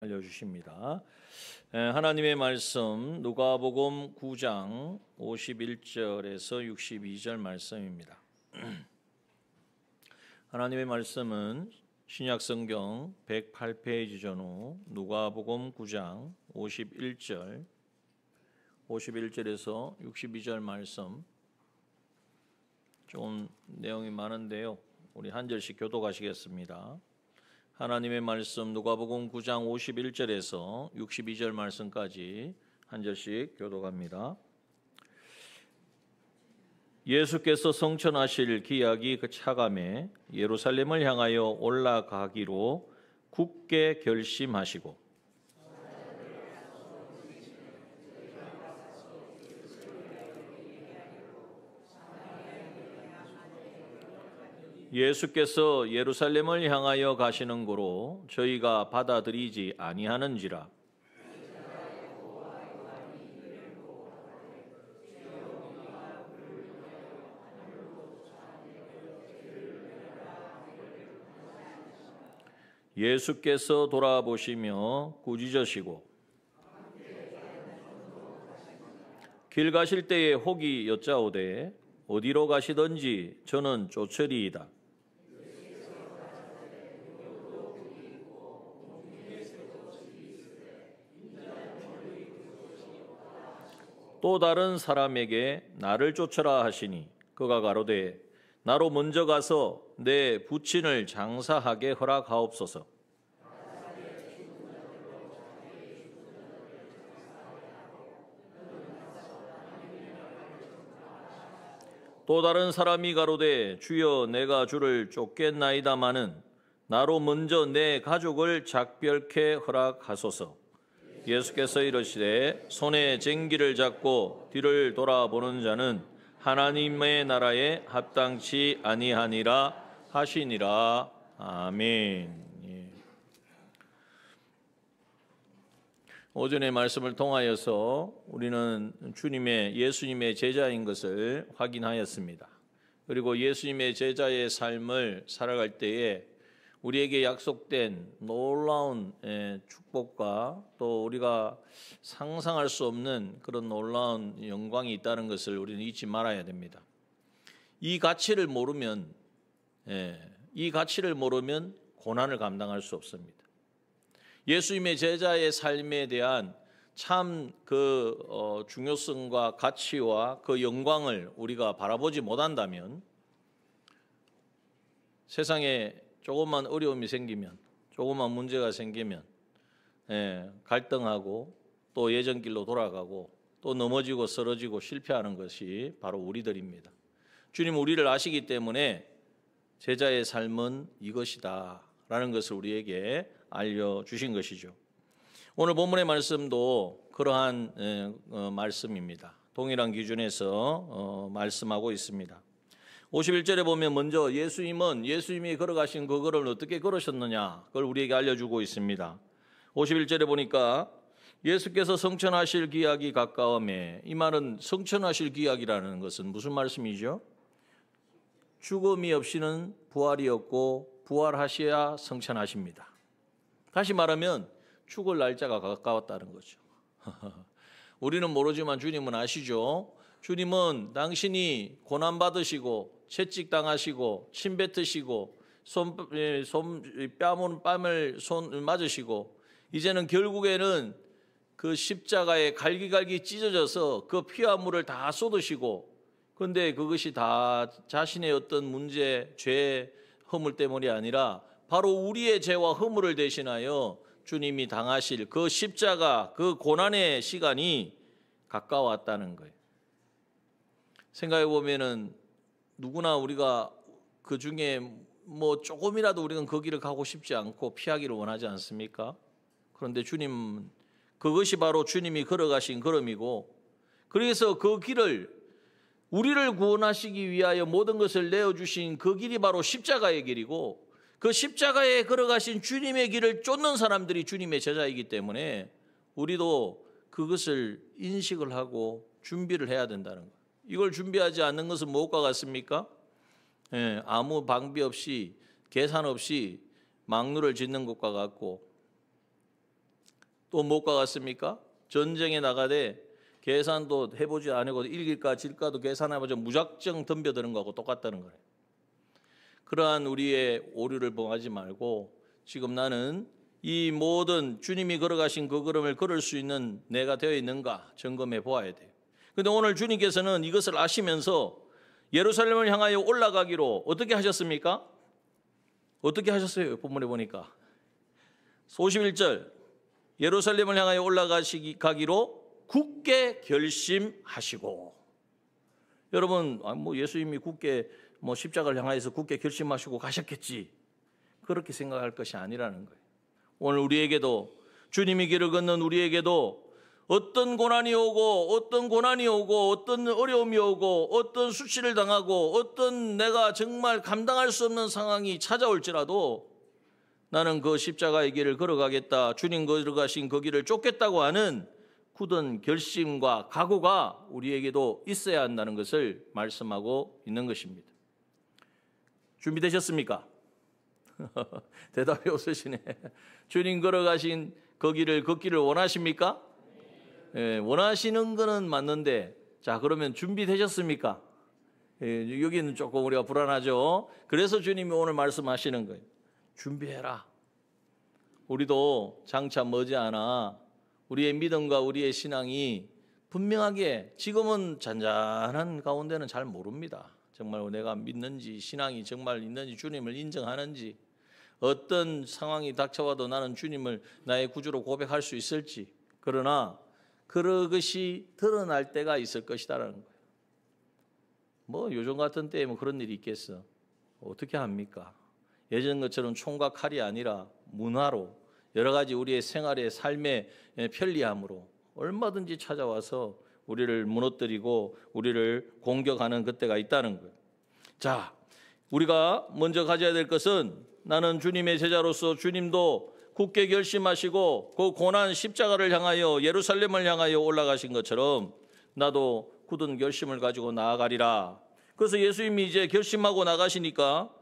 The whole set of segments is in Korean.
알려주십니다. 하나님의 말씀 누가복음 9장 51절에서 62절 말씀입니다. 하나님의 말씀은 신약성경 108페이지 전후 누가복음 9장 51절에서 62절 말씀, 좀 내용이 많은데요. 우리 한 절씩 교독하시겠습니다. 하나님의 말씀 누가복음 9장 51절에서 62절 말씀까지 한 절씩 교독합니다. 예수께서 성천하실 기약이 차감해 예루살렘을 향하여 올라가기로 굳게 결심하시고 예수께서 예루살렘을 향하여 가시는 고로 저희가 받아들이지 아니하는지라. 예수께서 돌아보시며 꾸짖으시고 길 가실 때에 혹이 여짜오되 어디로 가시든지 저는 쫓으리이다. 또 다른 사람에게 나를 쫓으라 하시니 그가 가로되 나로 먼저 가서 내 부친을 장사하게 허락하옵소서. 또 다른 사람이 가로되 주여 내가 주를 쫓겠나이다마는 나로 먼저 내 가족을 작별케 허락하소서. 예수께서 이르시되 손에 쟁기를 잡고 뒤를 돌아보는 자는 하나님의 나라에 합당치 아니하니라 하시니라. 아멘. 오전의 말씀을 통하여서 우리는 예수님의 제자인 것을 확인하였습니다. 그리고 예수님의 제자의 삶을 살아갈 때에 우리에게 약속된 놀라운 축복과 또 우리가 상상할 수 없는 그런 놀라운 영광이 있다는 것을 우리는 잊지 말아야 됩니다. 이 가치를 모르면 고난을 감당할 수 없습니다. 예수님의 제자의 삶에 대한 참 중요성과 가치와 그 영광을 우리가 바라보지 못한다면 세상에 조금만 어려움이 생기면, 조금만 문제가 생기면 갈등하고 또 예전 길로 돌아가고 또 넘어지고 쓰러지고 실패하는 것이 바로 우리들입니다. 주님 우리를 아시기 때문에 제자의 삶은 이것이다 라는 것을 우리에게 알려주신 것이죠. 오늘 본문의 말씀도 그러한 말씀입니다. 동일한 기준에서 말씀하고 있습니다. 51절에 보면 먼저 예수님이 걸어가신 그 걸음을 어떻게 걸으셨느냐 그걸 우리에게 알려주고 있습니다. 51절에 보니까 예수께서 성천하실 기약이 가까움에, 이 말은 성천하실 기약이라는 것은 무슨 말씀이죠? 죽음이 없이는 부활이 없고 부활하셔야 성천하십니다. 다시 말하면 죽을 날짜가 가까웠다는 거죠. 우리는 모르지만 주님은 아시죠? 주님은 당신이 고난받으시고 채찍당하시고 침 뱉으시고 뺨을 맞으시고 이제는 결국에는 그 십자가에 갈기갈기 찢어져서 그 피와 물을 다 쏟으시고, 그런데 그것이 다 자신의 어떤 문제, 죄, 허물 때문이 아니라 바로 우리의 죄와 허물을 대신하여 주님이 당하실 그 십자가, 그 고난의 시간이 가까웠다는 거예요. 생각해 보면은 누구나 우리가 그 중에 조금이라도 우리는 그 길을 가고 싶지 않고 피하기를 원하지 않습니까? 그런데 그것이 바로 주님이 걸어가신 걸음이고, 그래서 그 길을 우리를 구원하시기 위하여 모든 것을 내어주신 그 길이 바로 십자가의 길이고, 그 십자가에 걸어가신 주님의 길을 쫓는 사람들이 주님의 제자이기 때문에 우리도 그것을 인식을 하고 준비를 해야 된다는 거예요. 이걸 준비하지 않는 것은 무엇과 같습니까? 아무 방비 없이 계산 없이 막루를 짓는 것과 같고, 또 무엇과 같습니까? 전쟁에 나가되 계산도 해보지 않고 이길까 질까도 계산해보지 무작정 덤벼드는 거하고 똑같다는 거예요. 그러한 우리의 오류를 범하지 말고 지금 나는 이 모든 주님이 걸어가신 그 걸음을 걸을 수 있는 내가 되어 있는가 점검해 보아야 돼요. 그런데 오늘 주님께서는 이것을 아시면서 예루살렘을 향하여 올라가기로 어떻게 하셨습니까? 어떻게 하셨어요? 본문에 보니까 51절 예루살렘을 향하여 올라가기로 굳게 결심하시고. 여러분 예수님이 굳게 십자가를 향하여서 굳게 결심하시고 가셨겠지 그렇게 생각할 것이 아니라는 거예요. 오늘 우리에게도 주님이 길을 걷는 우리에게도 어떤 고난이 오고 어떤 어려움이 오고 어떤 수치를 당하고 어떤 내가 정말 감당할 수 없는 상황이 찾아올지라도 나는 그 십자가의 길을 걸어가겠다, 주님 걸어가신 그 길을 쫓겠다고 하는 굳은 결심과 각오가 우리에게도 있어야 한다는 것을 말씀하고 있는 것입니다. 준비되셨습니까? 대답이 없으시네. 주님 걸어가신 그 길을 걷기를 원하십니까? 예, 원하시는 거는 맞는데, 자, 그러면 준비되셨습니까? 예, 여기는 조금 우리가 불안하죠. 그래서 주님이 오늘 말씀하시는 거예요. 준비해라. 우리도 장차 머지않아 우리의 믿음과 우리의 신앙이 분명하게 지금은 잔잔한 가운데는 잘 모릅니다. 정말 내가 믿는지 신앙이 정말 있는지 주님을 인정하는지 어떤 상황이 닥쳐와도 나는 주님을 나의 구주로 고백할 수 있을지 그러나 그것이 드러날 때가 있을 것이다라는 거예요. 요즘 같은 때에 그런 일이 있겠어. 어떻게 합니까? 예전 것처럼 총과 칼이 아니라 문화로 여러 가지 우리의 생활의 삶의 편리함으로 얼마든지 찾아와서 우리를 무너뜨리고 우리를 공격하는 그때가 있다는 거예요. 자, 우리가 먼저 가져야 될 것은 나는 주님의 제자로서 주님도 굳게 결심하시고 그 고난 십자가를 향하여 예루살렘을 향하여 올라가신 것처럼 나도 굳은 결심을 가지고 나아가리라. 그래서 예수님이 이제 결심하고 나가시니까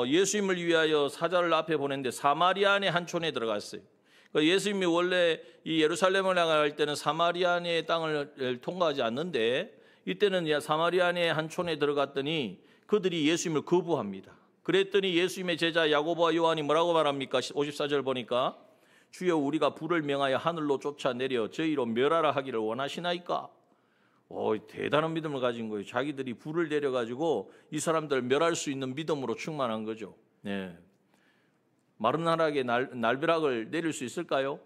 예수님을 위하여 사자를 앞에 보냈는데 사마리아의 한 촌에 들어갔어요. 예수님이 원래 이 예루살렘을 향할 때는 사마리아의 땅을 통과하지 않는데 이때는 사마리아의 한 촌에 들어갔더니 그들이 예수님을 거부합니다. 그랬더니 예수님의 제자 야고보와 요한이 뭐라고 말합니까? 54절 보니까 주여 우리가 불을 명하여 하늘로 쫓아내려 저희로 멸하라 하기를 원하시나이까? 대단한 믿음을 가진 거예요. 자기들이 불을 내려가지고 이 사람들을 멸할 수 있는 믿음으로 충만한 거죠. 네. 마른 나락에 날벼락을 내릴 수 있을까요?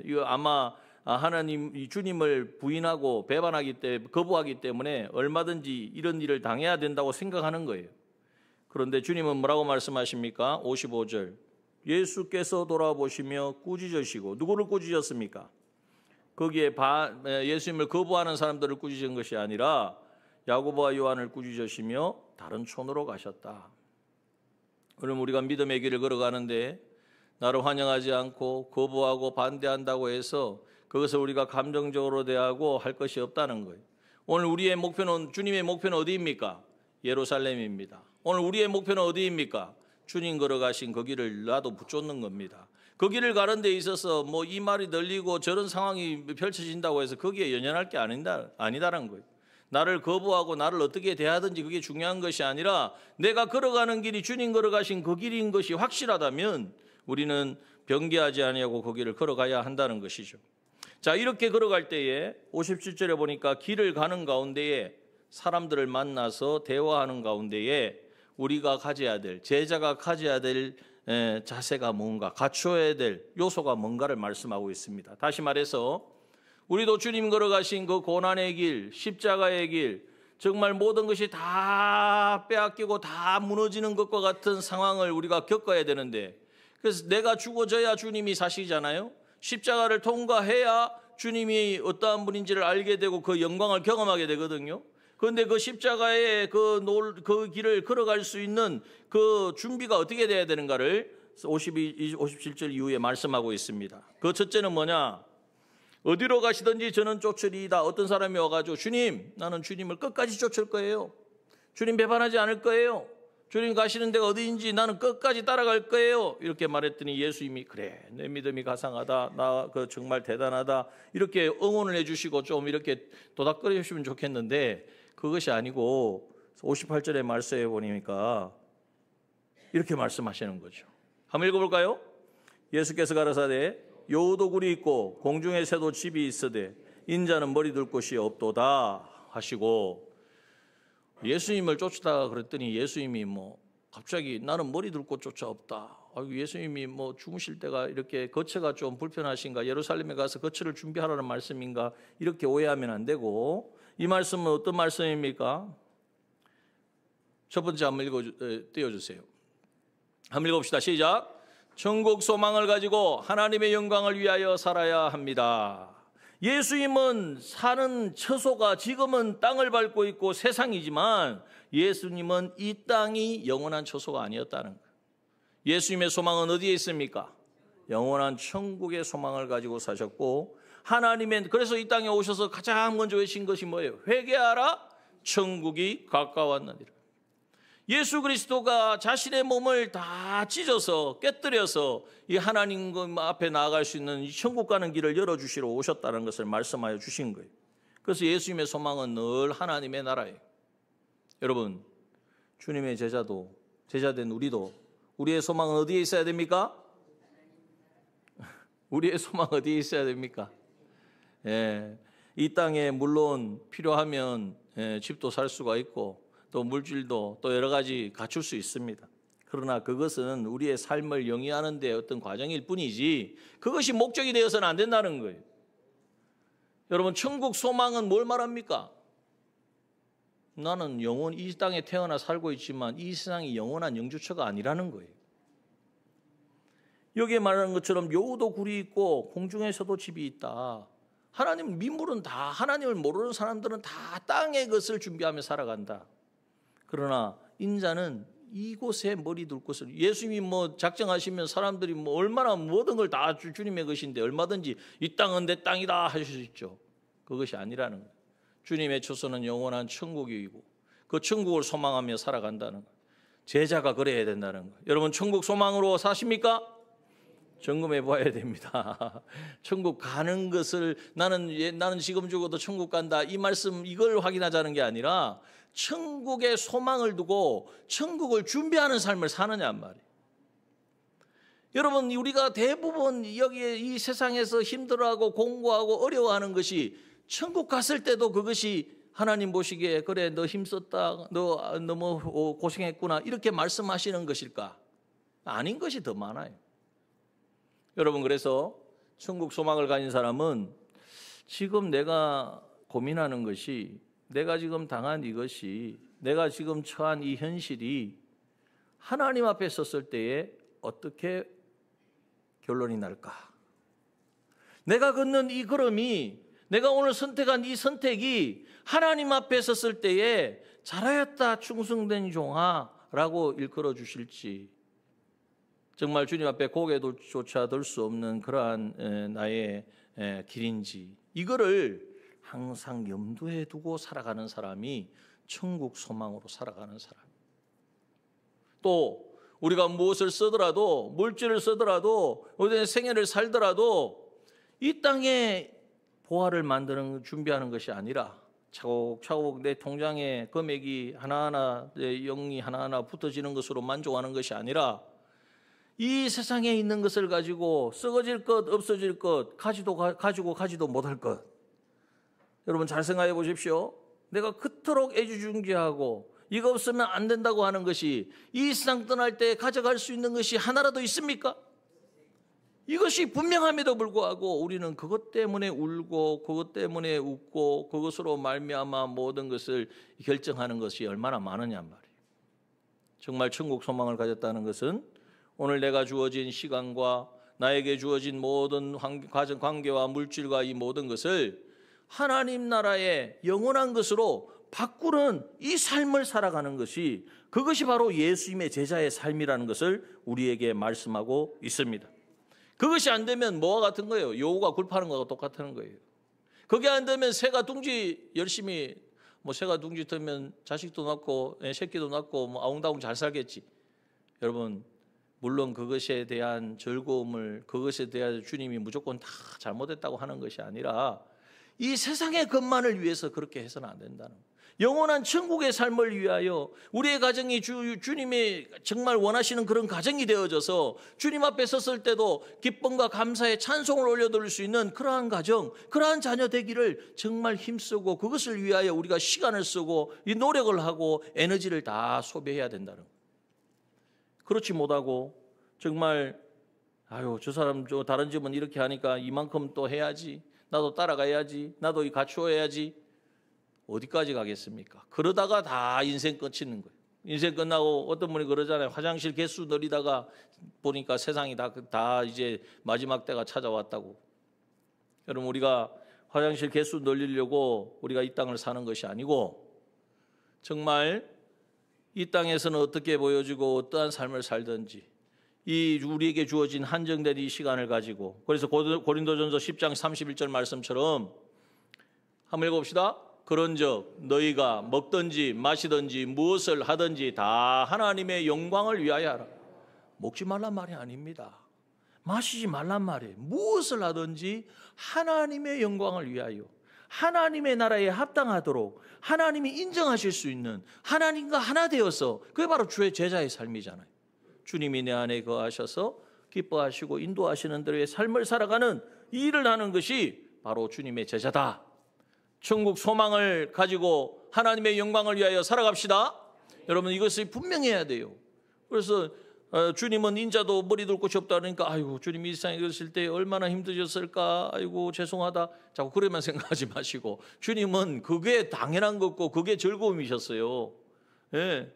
이거 아마 하나님 주님을 부인하고 배반하기 때문에 거부하기 때문에 얼마든지 이런 일을 당해야 된다고 생각하는 거예요. 그런데 주님은 뭐라고 말씀하십니까? 55절 예수께서 돌아보시며 꾸짖으시고 누구를 꾸짖었습니까? 거기에 예수님을 거부하는 사람들을 꾸짖은 것이 아니라 야고보와 요한을 꾸짖으시며 다른 촌으로 가셨다. 그럼 우리가 믿음의 길을 걸어가는데 나를 환영하지 않고 거부하고 반대한다고 해서 그것을 우리가 감정적으로 대하고 할 것이 없다는 거예요. 오늘 우리의 목표는 주님의 목표는 어디입니까? 예루살렘입니다. 오늘 우리의 목표는 어디입니까? 주님 걸어가신 그 길을 나도 붙잡는 겁니다. 그 길을 가는 데 있어서 이 말이 들리고 저런 상황이 펼쳐진다고 해서 거기에 연연할 게 아니다라는 거예요. 나를 거부하고 나를 어떻게 대하든지 그게 중요한 것이 아니라 내가 걸어가는 길이 주님 걸어가신 그 길인 것이 확실하다면 우리는 변개하지 아니하고 그 길을 걸어가야 한다는 것이죠. 자, 이렇게 걸어갈 때에 57절에 보니까 길을 가는 가운데에 사람들을 만나서 대화하는 가운데에 우리가 가져야 될 제자가 가져야 될 자세가 뭔가 갖춰야 될 요소가 뭔가를 말씀하고 있습니다. 다시 말해서 우리도 주님 걸어가신 그 고난의 길, 십자가의 길, 정말 모든 것이 다 빼앗기고 다 무너지는 것과 같은 상황을 우리가 겪어야 되는데 그래서 내가 죽어져야 주님이 사시잖아요. 십자가를 통과해야 주님이 어떠한 분인지를 알게 되고 그 영광을 경험하게 되거든요. 그런데 그 십자가의 그 길을 걸어갈 수 있는 그 준비가 어떻게 돼야 되는가를 57절 이후에 말씀하고 있습니다. 그 첫째는 뭐냐? 어디로 가시든지 저는 쫓으리이다. 어떤 사람이 와가지고 주님, 나는 주님을 끝까지 쫓을 거예요. 주님 배반하지 않을 거예요. 주님 가시는 데가 어디인지 나는 끝까지 따라갈 거예요. 이렇게 말했더니 예수님이 그래, 내 믿음이 가상하다, 나 그 정말 대단하다, 이렇게 응원을 해주시고 좀 이렇게 도닥거려 주시면 좋겠는데, 그것이 아니고 58절의 말씀에 보니까 이렇게 말씀하시는 거죠. 한번 읽어볼까요? 예수께서 가라사대 여우도 굴이 있고 공중의 새도 집이 있으되 인자는 머리 둘 곳이 없도다 하시고, 예수님을 쫓다가 그랬더니 예수님이 갑자기 나는 머리 둘 곳조차 없다. 예수님이 주무실 때가 이렇게 거처가 좀 불편하신가, 예루살렘에 가서 거처를 준비하라는 말씀인가, 이렇게 오해하면 안 되고, 이 말씀은 어떤 말씀입니까? 첫 번째 한번 띄워주세요. 한번 읽어봅시다. 시작. 천국 소망을 가지고 하나님의 영광을 위하여 살아야 합니다. 예수님은 사는 처소가 지금은 땅을 밟고 있고 세상이지만, 예수님은 이 땅이 영원한 처소가 아니었다는 거예요. 예수님의 소망은 어디에 있습니까? 영원한 천국의 소망을 가지고 사셨고, 하나님의, 그래서 이 땅에 오셔서 가장 먼저 외친 것이 뭐예요? 회개하라, 천국이 가까웠느니라. 예수 그리스도가 자신의 몸을 다 찢어서 깨뜨려서 이 하나님 앞에 나아갈 수 있는 이 천국 가는 길을 열어주시러 오셨다는 것을 말씀하여 주신 거예요. 그래서 예수님의 소망은 늘 하나님의 나라예요. 여러분, 주님의 제자된 우리도 우리의 소망은 어디에 있어야 됩니까? 우리의 소망 어디에 있어야 됩니까? 이 땅에 물론 필요하면 집도 살 수가 있고 또 물질도 또 여러 가지 갖출 수 있습니다. 그러나 그것은 우리의 삶을 영위하는 데 어떤 과정일 뿐이지 그것이 목적이 되어서는 안 된다는 거예요. 여러분, 천국 소망은 뭘 말합니까? 나는 이 땅에 태어나 살고 있지만 이 세상이 영원한 영주처가 아니라는 거예요. 여기에 말하는 것처럼 여우도 굴이 있고 공중에서도 집이 있다. 하나님 민물은 다, 하나님을 모르는 사람들은 다 땅의 것을 준비하며 살아간다. 그러나 인자는 이곳에 머리 둘 곳을, 예수님이 작정하시면 사람들이 얼마나 모든 걸 다 주님의 것인데 얼마든지 이 땅은 내 땅이다 하실 수 있죠. 그것이 아니라는 거예요. 주님의 처소는 영원한 천국이고 그 천국을 소망하며 살아간다는 거예요. 제자가 그래야 된다는 거예요. 여러분, 천국 소망으로 사십니까? 점검해 봐야 됩니다. 천국 가는 것을 나는 지금 죽어도 천국 간다, 이 말씀 이걸 확인하자는 게 아니라 천국의 소망을 두고 천국을 준비하는 삶을 사느냐 말이에요. 여러분, 우리가 대부분 여기에 이 세상에서 힘들어하고 공부하고 어려워하는 것이 천국 갔을 때도 그것이 하나님 보시기에 그래 너 힘썼다, 너 너무 고생했구나 이렇게 말씀하시는 것일까? 아닌 것이 더 많아요. 여러분, 그래서 천국 소망을 가진 사람은 지금 내가 고민하는 것이, 내가 지금 당한 이것이, 내가 지금 처한 이 현실이 하나님 앞에 섰을 때에 어떻게 결론이 날까? 내가 걷는 이 걸음이, 내가 오늘 선택한 이 선택이 하나님 앞에 섰을 때에 잘하였다 충성된 종아라고 일컬어 주실지, 정말 주님 앞에 고개조차 들 수 없는 그러한 나의 길인지, 이거를 항상 염두에 두고 살아가는 사람이 천국 소망으로 살아가는 사람. 또 우리가 무엇을 쓰더라도, 물질을 쓰더라도, 우리의 생애를 살더라도 이 땅에 보화를 만드는, 준비하는 것이 아니라 차곡차곡 내 통장에 금액이 하나하나, 내 영이 하나하나 붙어지는 것으로 만족하는 것이 아니라 이 세상에 있는 것을 가지고 썩어질 것, 없어질 것, 가지고 못할 것. 여러분, 잘 생각해 보십시오. 내가 그토록 애지중지하고 이거 없으면 안 된다고 하는 것이 이 세상 떠날 때 가져갈 수 있는 것이 하나라도 있습니까? 이것이 분명함에도 불구하고 우리는 그것 때문에 울고 그것 때문에 웃고 그것으로 말미암아 모든 것을 결정하는 것이 얼마나 많으냐 말이에요. 정말 천국 소망을 가졌다는 것은 오늘 내가 주어진 시간과 나에게 주어진 모든 가정 관계와 물질과 이 모든 것을 하나님 나라의 영원한 것으로 바꾸는 이 삶을 살아가는 것이, 그것이 바로 예수님의 제자의 삶이라는 것을 우리에게 말씀하고 있습니다. 그것이 안 되면 뭐와 같은 거예요? 여우가 굴 파는 것과 똑같은 거예요. 그게 안 되면 새가 둥지 열심히 뭐 새가 둥지 트면 자식도 낳고 새끼도 낳고 뭐 아웅다웅 잘 살겠지. 여러분, 물론 그것에 대한 즐거움을, 그것에 대한 주님이 무조건 다 잘못했다고 하는 것이 아니라 이 세상의 것만을 위해서 그렇게 해서는 안 된다는 거예요. 영원한 천국의 삶을 위하여 우리의 가정이 주님이 정말 원하시는 그런 가정이 되어져서 주님 앞에 섰을 때도 기쁨과 감사의 찬송을 올려드릴 수 있는 그러한 가정, 그러한 자녀 되기를 정말 힘쓰고 그것을 위하여 우리가 시간을 쓰고 이 노력을 하고 에너지를 다 소비해야 된다는 거예요. 그렇지 못하고 정말 아유, 저 사람 저 다른 집은 이렇게 하니까 이만큼 또 해야지, 나도 따라가야지, 나도 갖추어야지, 어디까지 가겠습니까? 그러다가 다 인생 끝이는 거예요. 인생 끝나고 어떤 분이 그러잖아요. 화장실 개수 늘리다가 보니까 세상이 다 이제 마지막 때가 찾아왔다고. 여러분, 우리가 화장실 개수 늘리려고 우리가 이 땅을 사는 것이 아니고 정말 이 땅에서는 어떻게 보여지고 어떠한 삶을 살든지 이 우리에게 주어진 한정된 이 시간을 가지고, 그래서 고린도전서 10장 31절 말씀처럼 한번 읽어봅시다. 그런즉 너희가 먹든지 마시든지 무엇을 하든지 다 하나님의 영광을 위하여 하라. 먹지 말란 말이 아닙니다. 마시지 말란 말이에요. 무엇을 하든지 하나님의 영광을 위하여, 하나님의 나라에 합당하도록 하나님이 인정하실 수 있는, 하나님과 하나 되어서, 그게 바로 주의 제자의 삶이잖아요. 주님이 내 안에 거하셔서 기뻐하시고 인도하시는 대로의 삶을 살아가는 이 일을 하는 것이 바로 주님의 제자다. 천국 소망을 가지고 하나님의 영광을 위하여 살아갑시다. 여러분, 이것을 분명해야 돼요. 그래서 주님은 인자도 머리 둘 곳이 없다 그러니까 아이고, 주님이 이 세상에 계실 때 얼마나 힘드셨을까, 아이고 죄송하다, 자꾸 그래만 생각하지 마시고 주님은 그게 당연한 거고 그게 즐거움이셨어요. 예.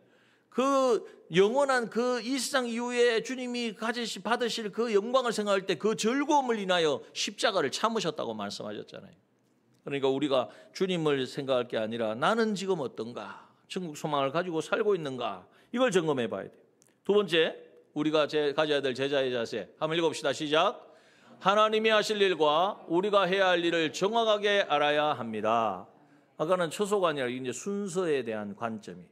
그 영원한 그 이 세상 이후에 주님이 받으실 그 영광을 생각할 때 그 즐거움을 인하여 십자가를 참으셨다고 말씀하셨잖아요. 그러니까 우리가 주님을 생각할 게 아니라 나는 지금 어떤가, 천국 소망을 가지고 살고 있는가, 이걸 점검해 봐야 돼요. 두 번째, 우리가 가져야 될 제자의 자세 한번 읽어봅시다. 시작. 하나님이 하실 일과 우리가 해야 할 일을 정확하게 알아야 합니다. 아까는 처소가 아니라 이제 순서에 대한 관점이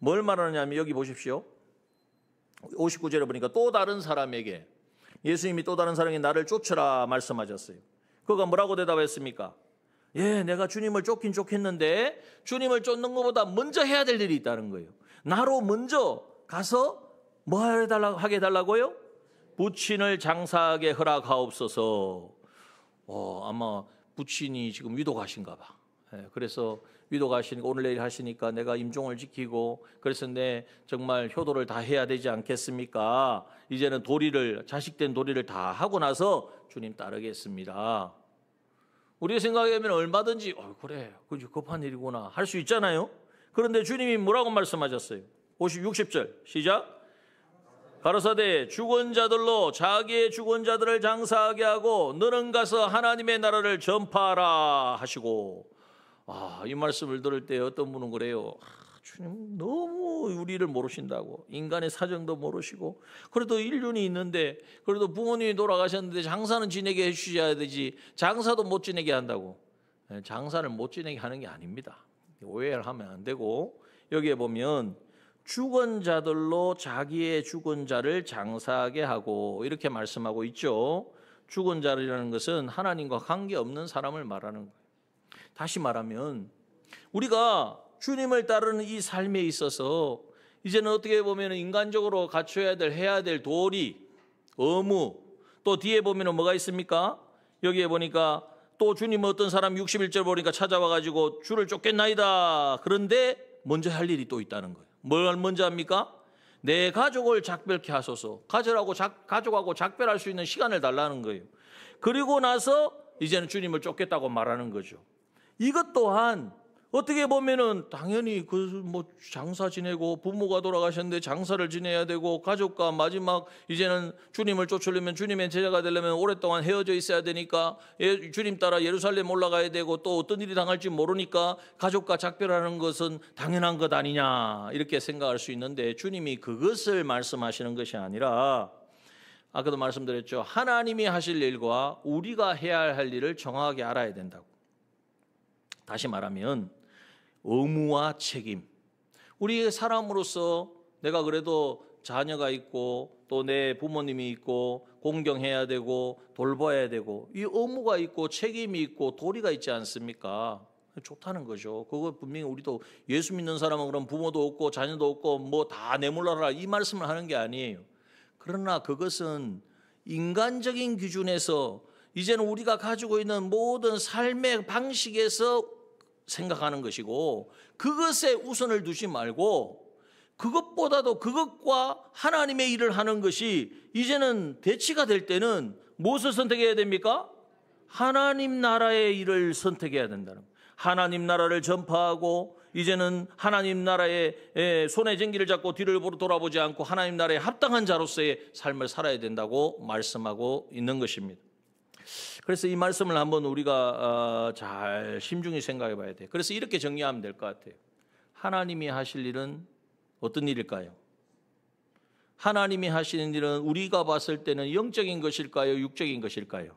뭘 말하느냐면, 여기 보십시오. 59절에 보니까 또 다른 사람에게, 예수님이 또 다른 사람에게 나를 쫓으라 말씀하셨어요. 그가 뭐라고 대답했습니까? 예, 내가 주님을 쫓긴 쫓겠는데 주님을 쫓는 것보다 먼저 해야 될 일이 있다는 거예요. 나로 먼저 가서 뭐 하게 해달라고요? 부친을 장사하게 허락하옵소서. 아마 부친이 지금 위도 가신가 봐. 예, 그래서 위도 가시니까 오늘 내일 하시니까 내가 임종을 지키고 그래서 내 정말 효도를 다 해야 되지 않겠습니까? 이제는 자식된 도리를 다 하고 나서 주님 따르겠습니다. 우리가 생각하면 얼마든지 그래, 그게 급한 일이구나 할 수 있잖아요. 그런데 주님이 뭐라고 말씀하셨어요? 60절 시작. 가로사대 죽은 자들로 자기의 죽은 자들을 장사하게 하고 너는 가서 하나님의 나라를 전파하라 하시고, 이 말씀을 들을 때 어떤 분은 그래요. 주님 너무 우리를 모르신다고, 인간의 사정도 모르시고, 그래도 인륜이 있는데, 그래도 부모님이 돌아가셨는데 장사는 지내게 해주셔야 되지 장사도 못 지내게 한다고. 장사를 못 지내게 하는 게 아닙니다. 오해를 하면 안 되고, 여기에 보면 죽은 자들로 자기의 죽은 자를 장사하게 하고 이렇게 말씀하고 있죠. 죽은 자라는 것은 하나님과 관계없는 사람을 말하는 거예요. 다시 말하면 우리가 주님을 따르는 이 삶에 있어서 이제는 어떻게 보면 인간적으로 갖춰야 될, 해야 될 도리, 의무, 또 뒤에 보면 뭐가 있습니까? 여기에 보니까 또 주님은 어떤 사람 61절 보니까 찾아와가지고 주를 쫓겠나이다. 그런데 먼저 할 일이 또 있다는 거예요. 뭘 먼저 합니까? 내 가족을 작별케 하소서. 가족하고 작별할 수 있는 시간을 달라는 거예요. 그리고 나서 이제는 주님을 쫓겠다고 말하는 거죠. 이것 또한 어떻게 보면은 당연히 장사 지내고 부모가 돌아가셨는데 장사를 지내야 되고 가족과 마지막 이제는 주님을 쫓으려면, 주님의 제자가 되려면 오랫동안 헤어져 있어야 되니까 주님 따라 예루살렘 올라가야 되고 또 어떤 일이 당할지 모르니까 가족과 작별하는 것은 당연한 것 아니냐 이렇게 생각할 수 있는데, 주님이 그것을 말씀하시는 것이 아니라 아까도 말씀드렸죠. 하나님이 하실 일과 우리가 해야 할 일을 정확하게 알아야 된다고. 다시 말하면 의무와 책임. 우리 사람으로서 내가 그래도 자녀가 있고 또 내 부모님이 있고 공경해야 되고 돌봐야 되고 이 의무가 있고 책임이 있고 도리가 있지 않습니까? 좋다는 거죠. 그거 분명히 우리도 예수 믿는 사람은 그럼 부모도 없고 자녀도 없고 뭐 다 내몰라라 이 말씀을 하는 게 아니에요. 그러나 그것은 인간적인 기준에서 이제는 우리가 가지고 있는 모든 삶의 방식에서 생각하는 것이고 그것에 우선을 두지 말고 그것보다도 그것과 하나님의 일을 하는 것이 이제는 대치가 될 때는 무엇을 선택해야 됩니까? 하나님 나라의 일을 선택해야 된다는 거예요. 하나님 나라를 전파하고 이제는 하나님 나라의 손에 쟁기를 잡고 뒤를 돌아보지 않고 하나님 나라에 합당한 자로서의 삶을 살아야 된다고 말씀하고 있는 것입니다. 그래서 이 말씀을 한번 우리가 잘 심중히 생각해 봐야 돼요. 그래서 이렇게 정리하면 될 것 같아요. 하나님이 하실 일은 어떤 일일까요? 하나님이 하시는 일은 우리가 봤을 때는 영적인 것일까요? 육적인 것일까요?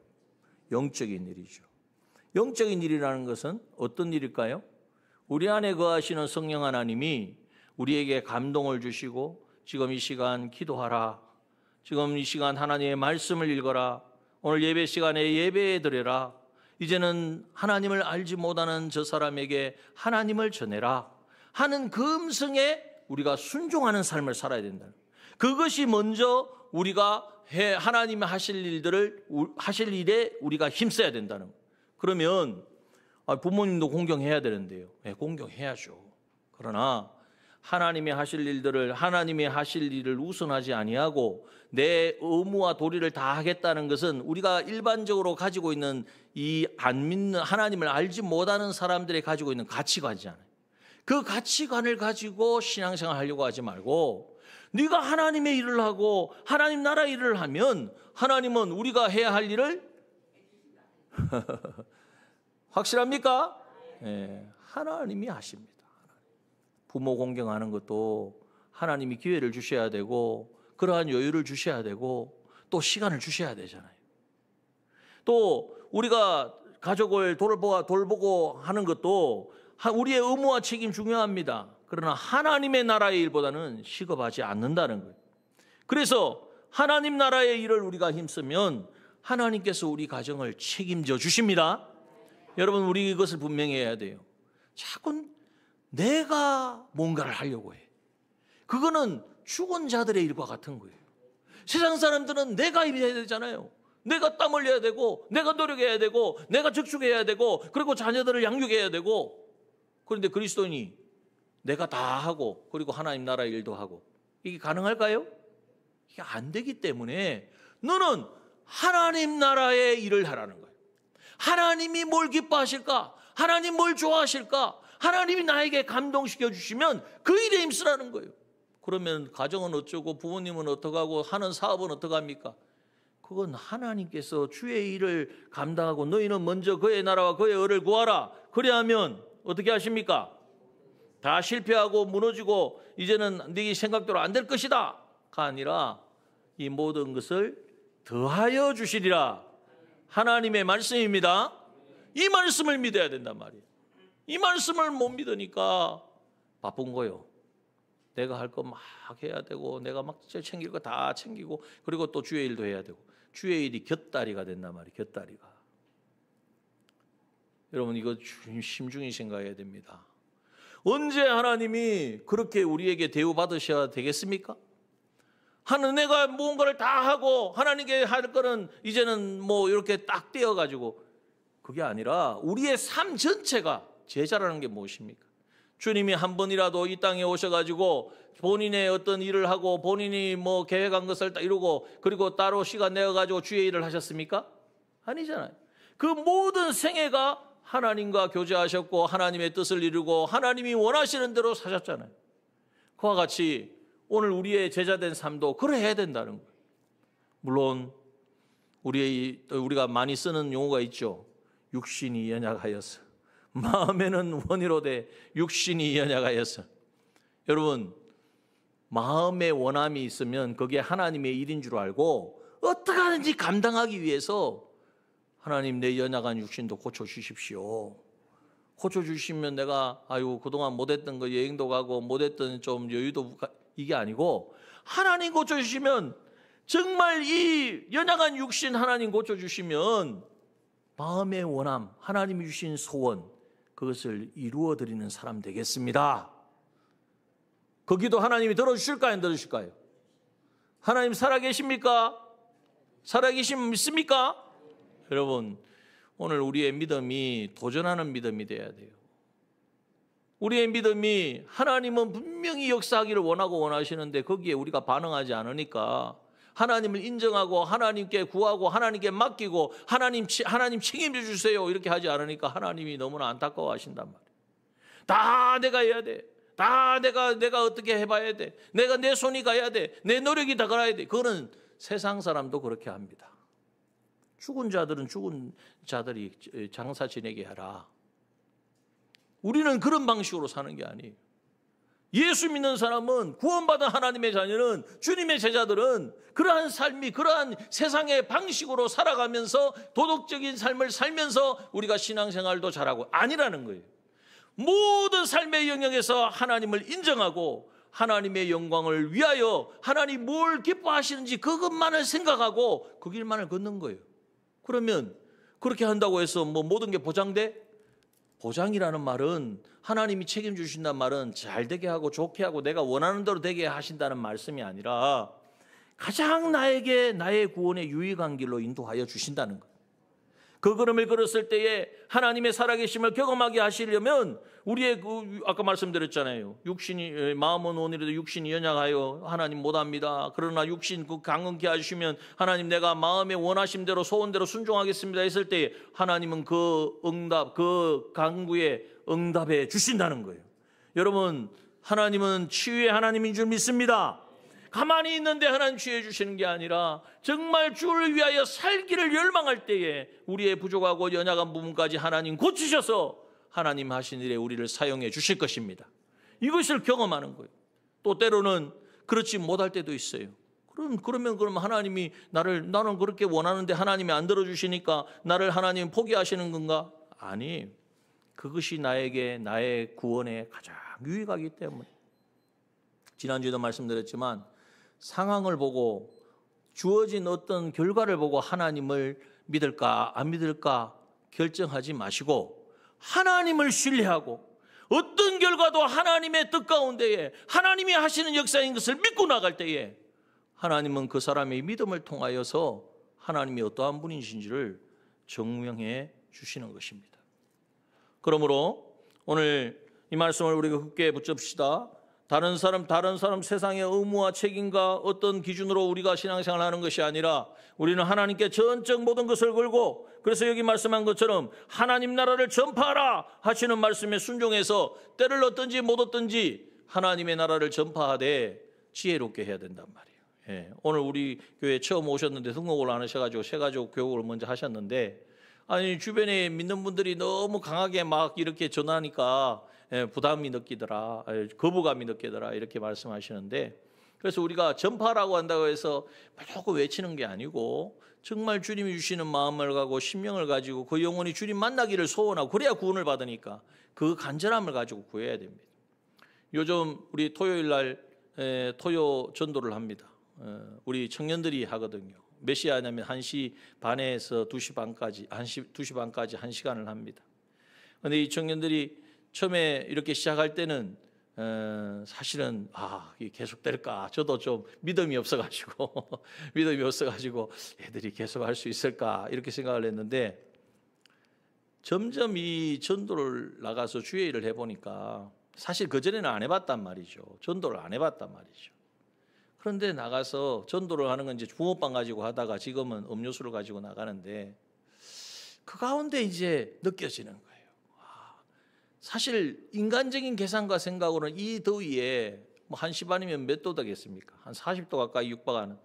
영적인 일이죠. 영적인 일이라는 것은 어떤 일일까요? 우리 안에 거하시는 성령 하나님이 우리에게 감동을 주시고 지금 이 시간 기도하라. 지금 이 시간 하나님의 말씀을 읽어라. 오늘 예배 시간에 예배에 드려라. 이제는 하나님을 알지 못하는 저 사람에게 하나님을 전해라 하는 그 음성에 우리가 순종하는 삶을 살아야 된다. 그것이 먼저 우리가 하나님이 하실 일에 우리가 힘써야 된다는 거예요. 그러면 부모님도 공경해야 되는데요. 네, 공경해야죠. 그러나 하나님이 하실 일을 우선하지 아니하고 내 의무와 도리를 다 하겠다는 것은 우리가 일반적으로 가지고 있는 이 안 믿는 하나님을 알지 못하는 사람들이 가지고 있는 가치관이잖아요. 그 가치관을 가지고 신앙생활 하려고 하지 말고 네가 하나님의 일을 하고 하나님 나라 일을 하면 하나님은 우리가 해야 할 일을 확실합니까? 네, 하나님이 하십니다. 부모 공경하는 것도 하나님이 기회를 주셔야 되고 그러한 여유를 주셔야 되고 또 시간을 주셔야 되잖아요. 또 우리가 가족을 돌보고 하는 것도 우리의 의무와 책임 중요합니다. 그러나 하나님의 나라의 일보다는 시급하지 않는다는 거예요. 그래서 하나님 나라의 일을 우리가 힘쓰면 하나님께서 우리 가정을 책임져 주십니다. 여러분 우리 이것을 분명히 해야 돼요. 자꾸 내가 뭔가를 하려고 해. 그거는 죽은 자들의 일과 같은 거예요. 세상 사람들은 내가 일해야 되잖아요. 내가 땀 흘려야 되고 내가 노력해야 되고 내가 저축해야 되고 그리고 자녀들을 양육해야 되고 그런데 그리스도인이 내가 다 하고 그리고 하나님 나라의 일도 하고 이게 가능할까요? 이게 안 되기 때문에 너는 하나님 나라의 일을 하라는 거예요. 하나님이 뭘 기뻐하실까? 하나님 뭘 좋아하실까? 하나님이 나에게 감동시켜 주시면 그 일에 힘쓰라는 거예요. 그러면 가정은 어쩌고 부모님은 어떡하고 하는 사업은 어떡합니까? 그건 하나님께서 주의 일을 감당하고 너희는 먼저 그의 나라와 그의 의를 구하라. 그래야 하면 어떻게 하십니까? 다 실패하고 무너지고 이제는 네 생각대로 안 될 것이다 가 아니라 이 모든 것을 더하여 주시리라. 하나님의 말씀입니다. 이 말씀을 믿어야 된단 말이에요. 이 말씀을 못 믿으니까 바쁜 거요. 내가 할 거 막 해야 되고 내가 막 챙길 거 다 챙기고 그리고 또 주의 일도 해야 되고 주의 일이 곁다리가 된단 말이에요. 곁다리가. 여러분 이거 심중히 생각해야 됩니다. 언제 하나님이 그렇게 우리에게 대우받으셔야 되겠습니까? 내가 무언가를 다 하고 하나님께 할 거는 이제는 뭐 이렇게 딱 떼어가지고 그게 아니라 우리의 삶 전체가 제자라는 게 무엇입니까? 주님이 한 번이라도 이 땅에 오셔가지고 본인의 어떤 일을 하고 본인이 뭐 계획한 것을 딱 이루고 그리고 따로 시간 내어가지고 주의 일을 하셨습니까? 아니잖아요. 그 모든 생애가 하나님과 교제하셨고 하나님의 뜻을 이루고 하나님이 원하시는 대로 사셨잖아요. 그와 같이 오늘 우리의 제자된 삶도 그래야 된다는 거예요. 물론 우리가 많이 쓰는 용어가 있죠. 육신이 연약하여서 마음에는 원이로되 육신이 연약하여서. 여러분 마음의 원함이 있으면 그게 하나님의 일인 줄 알고 어떻게 하든지 감당하기 위해서 하나님 내 연약한 육신도 고쳐주십시오. 고쳐주시면 내가 아유 그동안 못했던 거 여행도 가고 못했던 좀 여유도 이게 아니고 하나님 고쳐주시면 정말 이 연약한 육신 하나님 고쳐주시면 마음의 원함, 하나님이 주신 소원 그것을 이루어드리는 사람 되겠습니다. 그 기도 하나님이 들어주실까요? 안 들어주실까요? 하나님 살아계십니까? 살아계심 믿습니까? 여러분 오늘 우리의 믿음이 도전하는 믿음이 돼야 돼요. 우리의 믿음이 하나님은 분명히 역사하기를 원하고 원하시는데 거기에 우리가 반응하지 않으니까 하나님을 인정하고 하나님께 구하고 하나님께 맡기고 하나님 책임져 주세요 이렇게 하지 않으니까 하나님이 너무나 안타까워하신단 말이에요. 다 내가 해야 돼. 다 내가 어떻게 해봐야 돼. 내가 내 손이 가야 돼. 내 노력이 다 가야 돼. 그거는 세상 사람도 그렇게 합니다. 죽은 자들은 죽은 자들이 장사 지내게 하라. 우리는 그런 방식으로 사는 게 아니에요. 예수 믿는 사람은 구원받은 하나님의 자녀는 주님의 제자들은 그러한 삶이 그러한 세상의 방식으로 살아가면서 도덕적인 삶을 살면서 우리가 신앙생활도 잘하고 아니라는 거예요. 모든 삶의 영역에서 하나님을 인정하고 하나님의 영광을 위하여 하나님 뭘 기뻐하시는지 그것만을 생각하고 그 길만을 걷는 거예요. 그러면 그렇게 한다고 해서 뭐 모든 게 보장돼? 보장이라는 말은 하나님이 책임주신다는 말은 잘 되게 하고 좋게 하고 내가 원하는 대로 되게 하신다는 말씀이 아니라 가장 나에게 나의 구원의 유익한 길로 인도하여 주신다는 거예요. 그 걸음을 걸었을 때에 하나님의 살아계심을 경험하게 하시려면 우리의 아까 말씀드렸잖아요. 육신이 마음은 오늘에도 육신이 연약하여 하나님 못합니다. 그러나 육신 강건케 하시면 하나님 내가 마음의 원하심대로 소원대로 순종하겠습니다 했을 때 하나님은 그 응답 그 간구에 응답해 주신다는 거예요. 여러분 하나님은 치유의 하나님인 줄 믿습니다. 가만히 있는데 하나님 치유해 주시는 게 아니라 정말 주를 위하여 살기를 열망할 때에 우리의 부족하고 연약한 부분까지 하나님 고치셔서 하나님 하신 일에 우리를 사용해 주실 것입니다. 이것을 경험하는 거예요. 또 때로는 그렇지 못할 때도 있어요. 그러면 하나님이 나는 그렇게 원하는데 하나님이 안 들어주시니까 나를 하나님 포기하시는 건가? 아니, 그것이 나에게 나의 구원에 가장 유익하기 때문에. 지난주에도 말씀드렸지만 상황을 보고 주어진 어떤 결과를 보고 하나님을 믿을까 안 믿을까 결정하지 마시고 하나님을 신뢰하고 어떤 결과도 하나님의 뜻 가운데에 하나님이 하시는 역사인 것을 믿고 나갈 때에 하나님은 그 사람의 믿음을 통하여서 하나님이 어떠한 분이신지를 증명해 주시는 것입니다. 그러므로 오늘 이 말씀을 우리가 굳게 붙잡시다. 다른 사람 세상의 의무와 책임과 어떤 기준으로 우리가 신앙생활을 하는 것이 아니라 우리는 하나님께 전적 모든 것을 걸고 그래서 여기 말씀한 것처럼 하나님 나라를 전파하라 하시는 말씀에 순종해서 때를 얻든지 못 얻든지 하나님의 나라를 전파하되 지혜롭게 해야 된단 말이에요. 예, 오늘 우리 교회 처음 오셨는데 등록을 안 하셔가지고 새가족 교육을 먼저 하셨는데 아니 주변에 믿는 분들이 너무 강하게 막 이렇게 전하니까 부담이 느끼더라, 거부감이 느끼더라 이렇게 말씀하시는데 그래서 우리가 전파라고 한다고 해서 무조건 외치는 게 아니고 정말 주님이 주시는 마음을 가고 심령을 가지고 그 영혼이 주님 만나기를 소원하고 그래야 구원을 받으니까 그 간절함을 가지고 구해야 됩니다. 요즘 우리 토요일 날 토요 전도를 합니다. 우리 청년들이 하거든요. 몇 시에 하냐면 1시 반에서 2시 반까지 2시 반까지 1시간을 합니다. 그런데 이 청년들이 처음에 이렇게 시작할 때는 사실은 이게 계속 될까? 저도 좀 믿음이 없어가지고 애들이 계속 할 수 있을까? 이렇게 생각을 했는데 점점 이 전도를 나가서 주의 일을 해보니까 사실 그전에는 안 해봤단 말이죠. 전도를 안 해봤단 말이죠. 그런데 나가서 전도를 하는 건 이제 붕어빵 가지고 하다가 지금은 음료수를 가지고 나가는데 그 가운데 이제 느껴지는 거예요. 사실 인간적인 계산과 생각으로는 이 더위에 뭐 1시 반이면 몇 도 되겠습니까? 한 40도 가까이 육박하는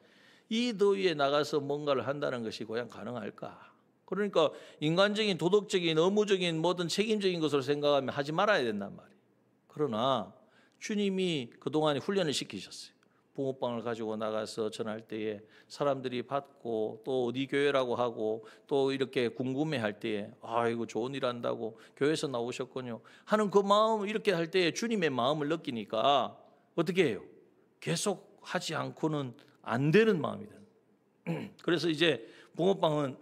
이 더위에 나가서 뭔가를 한다는 것이 과연 가능할까? 그러니까 인간적인 도덕적인 의무적인 모든 책임적인 것을 생각하면 하지 말아야 된단 말이에요. 그러나 주님이 그동안에 훈련을 시키셨어요. 붕어빵을 가지고 나가서 전할 때에 사람들이 받고 또 어디 교회라고 하고 또 이렇게 궁금해할 때에 아이고 좋은 일 한다고 교회에서 나오셨군요 하는 그 마음, 이렇게 할 때에 주님의 마음을 느끼니까 어떻게 해요? 계속 하지 않고는 안 되는 마음이다. 그래서 이제 붕어빵은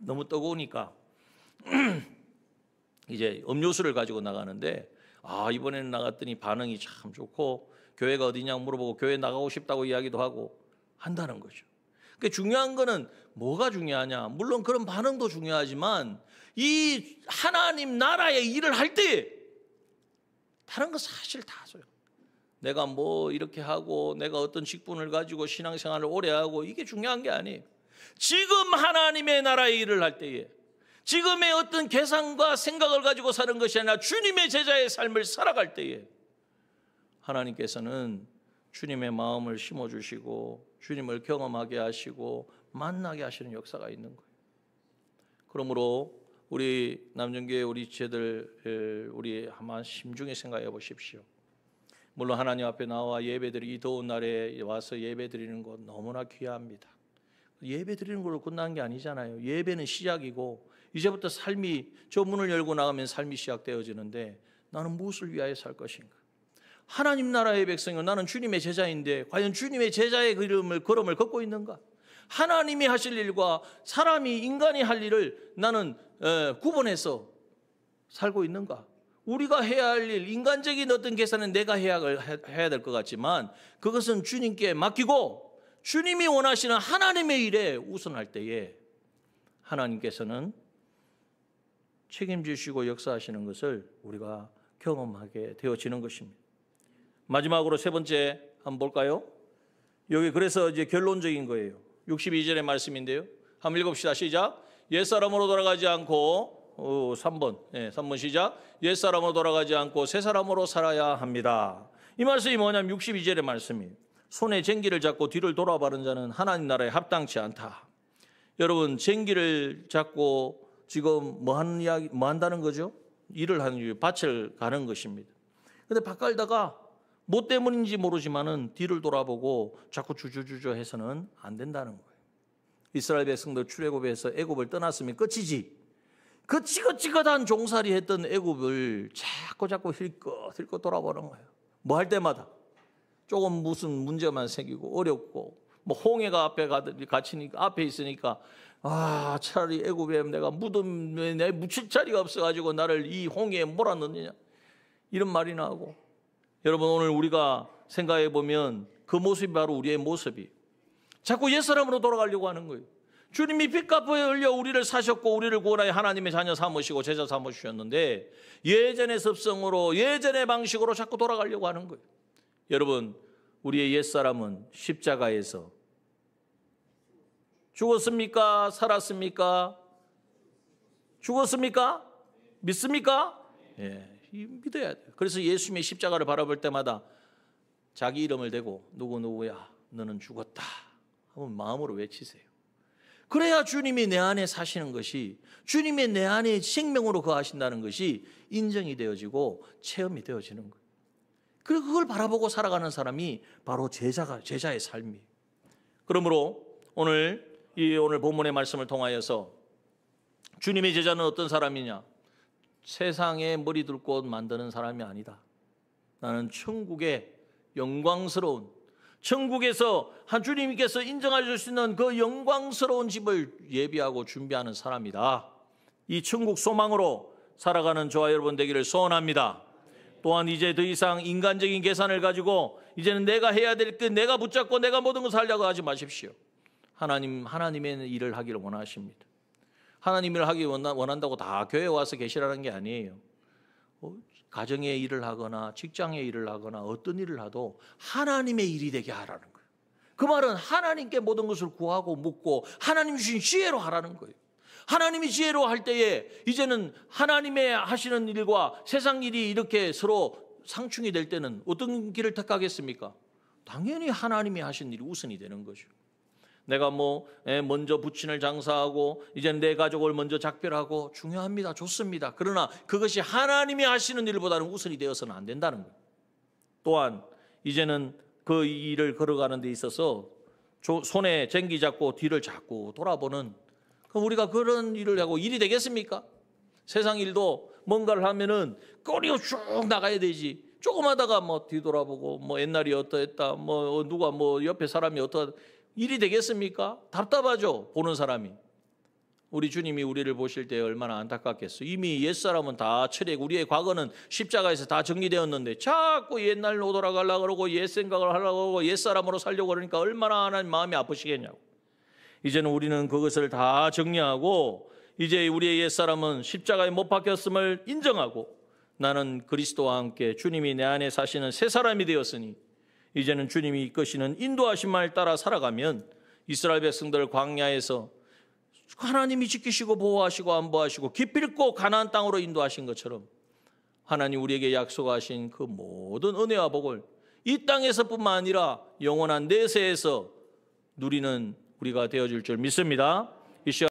너무 뜨거우니까 이제 음료수를 가지고 나가는데 이번에는 나갔더니 반응이 참 좋고 교회가 어디냐고 물어보고 교회 나가고 싶다고 이야기도 하고 한다는 거죠. 그러니까 중요한 거는 뭐가 중요하냐? 물론 그런 반응도 중요하지만 이 하나님 나라의 일을 할 때 다른 거 사실 다 줘요. 내가 뭐 이렇게 하고 내가 어떤 직분을 가지고 신앙생활을 오래 하고 이게 중요한 게 아니에요. 지금 하나님의 나라의 일을 할 때에 지금의 어떤 계산과 생각을 가지고 사는 것이 아니라 주님의 제자의 삶을 살아갈 때에 하나님께서는 주님의 마음을 심어주시고 주님을 경험하게 하시고 만나게 하시는 역사가 있는 거예요. 그러므로 우리 남정교회 우리 지체들 우리 한번 심중히 생각해 보십시오. 물론 하나님 앞에 나와 예배드리기, 이 더운 날에 와서 예배드리는 것 너무나 귀합니다. 예배드리는 걸로 끝난 게 아니잖아요. 예배는 시작이고 이제부터 삶이, 저 문을 열고 나가면 삶이 시작되어지는데 나는 무엇을 위하여 살 것인가? 하나님 나라의 백성이요, 나는 주님의 제자인데 과연 주님의 제자의 걸음을 걷고 있는가? 하나님이 하실 일과 사람이, 인간이 할 일을 나는 구분해서 살고 있는가? 우리가 해야 할 일, 인간적인 어떤 계산은 내가 해야 될 것 같지만 그것은 주님께 맡기고 주님이 원하시는 하나님의 일에 우선할 때에 하나님께서는 책임지시고 역사하시는 것을 우리가 경험하게 되어지는 것입니다. 마지막으로 세 번째 한번 볼까요? 여기 그래서 이제 결론적인 거예요. 62절의 말씀인데요. 한번 읽읍시다. 시작. 옛사람으로 돌아가지 않고 3번 시작. 옛사람으로 돌아가지 않고 새사람으로 살아야 합니다. 이 말씀이 뭐냐면 62절의 말씀이에요. 손에 쟁기를 잡고 뒤를 돌아보는 자는 하나님 나라에 합당치 않다. 여러분, 쟁기를 잡고 지금 뭐 한다는 거죠? 일을 하는 일, 밭을 가는 것입니다. 그런데 밭 갈다가 뭐 때문인지 모르지만은 뒤를 돌아보고 자꾸 주저주저 해서는 안 된다는 거예요. 이스라엘 백성들 출애굽에서 애굽을 떠났으면 끝이지. 그 찌긋찌긋한 종살이 했던 애굽을 자꾸 힐끗 돌아보는 거예요. 뭐 할 때마다 조금 무슨 문제만 생기고 어렵고 뭐 홍해가 앞에 갇히니까 앞에 있으니까 차라리 애굽에 내가 내 묻힐 자리가 없어가지고 나를 이 홍해에 몰아넣느냐 이런 말이 나오고. 여러분, 오늘 우리가 생각해 보면 그 모습이 바로 우리의 모습이 자꾸 옛사람으로 돌아가려고 하는 거예요. 주님이 핏값을 흘려 우리를 사셨고 우리를 구원하여 하나님의 자녀 삼으시고 제자 삼으셨는데 예전의 습성으로 예전의 방식으로 자꾸 돌아가려고 하는 거예요. 여러분, 우리의 옛사람은 십자가에서 죽었습니까? 살았습니까? 죽었습니까? 믿습니까? 예, 믿어야 돼요. 그래서 예수님의 십자가를 바라볼 때마다 자기 이름을 대고 누구야 너는 죽었다 한번 마음으로 외치세요. 그래야 주님이 내 안에 사시는 것이, 주님이 내 안에 생명으로 거하신다는 것이 인정이 되어지고 체험이 되어지는 거예요. 그리고 그걸 바라보고 살아가는 사람이 바로 제자의 삶이에요. 그러므로 오늘 본문의 말씀을 통하여서 주님의 제자는 어떤 사람이냐? 세상에 머리 둘 곳 만드는 사람이 아니다. 나는 천국의 영광스러운, 천국에서 주님께서 인정해 줄 수 있는 그 영광스러운 집을 예비하고 준비하는 사람이다. 이 천국 소망으로 살아가는 저와 여러분 되기를 소원합니다. 또한 이제 더 이상 인간적인 계산을 가지고 이제는 내가 해야 될 것, 내가 붙잡고 내가 모든 것을 하려고 하지 마십시오. 하나님의 일을 하기를 원하십니다. 하나님을 하기 원한다고 다 교회에 와서 계시라는 게 아니에요. 가정의 일을 하거나 직장의 일을 하거나 어떤 일을 하도 하나님의 일이 되게 하라는 거예요. 그 말은 하나님께 모든 것을 구하고 묻고 하나님 주신 지혜로 하라는 거예요. 하나님이 지혜로 할 때에 이제는 하나님의 하시는 일과 세상 일이 이렇게 서로 상충이 될 때는 어떤 길을 택하겠습니까? 당연히 하나님이 하신 일이 우선이 되는 거죠. 내가 먼저 부친을 장사하고 이제는 내 가족을 먼저 작별하고 중요합니다. 좋습니다. 그러나 그것이 하나님이 하시는 일보다는 우선이 되어서는 안 된다는 거예요. 또한 이제는 그 일을 걸어가는 데 있어서 손에 쟁기 잡고 뒤를 자꾸 돌아보는, 그럼 우리가 그런 일을 하고 일이 되겠습니까? 세상 일도 뭔가를 하면은 꼬리로 쭉 나가야 되지. 조금 하다가 뭐 뒤돌아보고 뭐 옛날이 어떠했다, 뭐 누가 뭐 옆에 사람이 어떠하다, 일이 되겠습니까? 답답하죠, 보는 사람이. 우리 주님이 우리를 보실 때 얼마나 안타깝겠어. 이미 옛사람은 다 우리의 과거는 십자가에서 다 정리되었는데 자꾸 옛날로 돌아가려고 그러고 옛 생각을 하려고 하고 옛사람으로 살려고 그러니까 얼마나 하나님 마음이 아프시겠냐고. 이제는 우리는 그것을 다 정리하고 이제 우리의 옛사람은 십자가에 못 박혔음을 인정하고 나는 그리스도와 함께 주님이 내 안에 사시는 새 사람이 되었으니 이제는 주님이 이끄시는 인도하신 말 따라 살아가면 이스라엘 백성들 광야에서 하나님이 지키시고 보호하시고 안보하시고 기필코 가나안 땅으로 인도하신 것처럼 하나님 우리에게 약속하신 그 모든 은혜와 복을 이 땅에서뿐만 아니라 영원한 내세에서 누리는 우리가 되어줄 줄 믿습니다. 이 시간